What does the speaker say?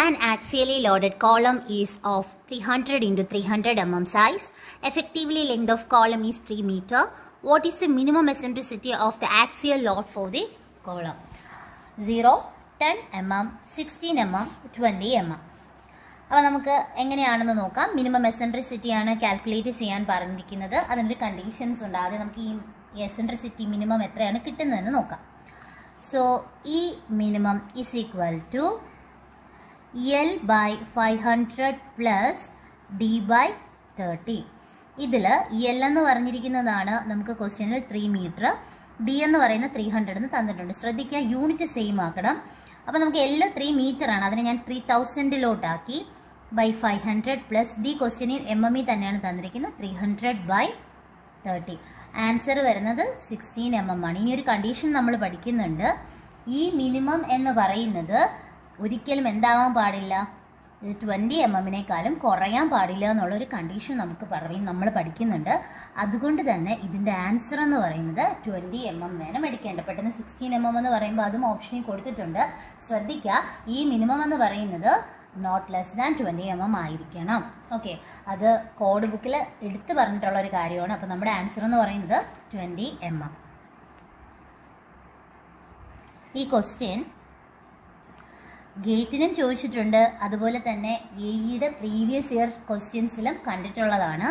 An axially loaded column is of 300 into 300 mm size. Effectively, length of column is 3 meter. What is the minimum eccentricity of the axial load for the column? 0, 10 mm, 16 mm, 20 mm. അപ്പോൾ നമുക്ക് എങ്ങനെയാണെന്ന് നോക്കാം. Minimum eccentricity ആണ് calculate ചെയ്യാൻ പറഞ്ഞിരിക്കുന്നത്. അതിനൊരു conditions ഉണ്ട്. ആദ്യം നമുക്ക് ഈ എസെൻട്രിസിറ്റി മിനിമം എത്രയാണ് കിട്ടുന്നതെന്ന് നോക്കാം. സോ ഈ minimum is equal to L by 500 plus D by 30. ഇതിൽ L എന്ന് പറഞ്ഞിരിക്കുന്നതാണ് നമുക്ക് ക്വസ്റ്റ്യനിൽ 3 മീറ്റർ, D എന്ന് പറയുന്ന 300 എന്ന് തന്നിട്ടുണ്ട്. ശ്രദ്ധിക്കുക, യൂണിറ്റ് സെയിം ആക്കണം. അപ്പോൾ നമുക്ക് L 3 മീറ്റർ ആണ്, അതിനെ ഞാൻ 3000 ബൈ 500 പ്ലസ് D ക്വസ്റ്റ്യനിൽ mm തന്നെയാണ് തന്നിരിക്കുന്നത് 300 ബൈ 30. ആൻസർ വരുന്നത് 16 mm ആണ്. ഇനി ഒരു കണ്ടീഷൻ നമ്മൾ പഠിക്കുന്നുണ്ട്. ഈ മിനിമം എന്ന് പറയുന്നത് ഒരിക്കലും എന്താവാൻ പാടില്ല, 20 mm കുറയാൻ പാടില്ല എന്നുള്ളൊരു കണ്ടീഷൻ നമ്മൾ പഠിക്കുന്നുണ്ട്. അതുകൊണ്ട് തന്നെ ഇതിൻ്റെ ആൻസർ എന്ന് പറയുന്നത് 20 mm വേണം എടുക്കേണ്ടത്. പെട്ടെന്ന് 16 mm എന്ന് പറയുമ്പോൾ അതും ഓപ്ഷനിൽ കൊടുത്തിട്ടുണ്ട്. ശ്രദ്ധിക്കുക, ഈ മിനിമം എന്ന് പറയുന്നത് നോട്ട് ലെസ് ദാൻ 20 mm ആയിരിക്കണം. ഓക്കെ, അത് കോഡ് ബുക്കിൽ എടുത്തു പറഞ്ഞിട്ടുള്ള ഒരു കാര്യമാണ്. അപ്പോൾ നമ്മുടെ ആൻസർ എന്ന് പറയുന്നത് 20 mm. ഈ ക്വസ്റ്റ്യൻ ഗേറ്റിനും ചോദിച്ചിട്ടുണ്ട്, അതുപോലെ തന്നെ എയുടെ പ്രീവിയസ് ഇയർ ക്വസ്റ്റ്യൻസിലും കണ്ടിട്ടുള്ളതാണ്.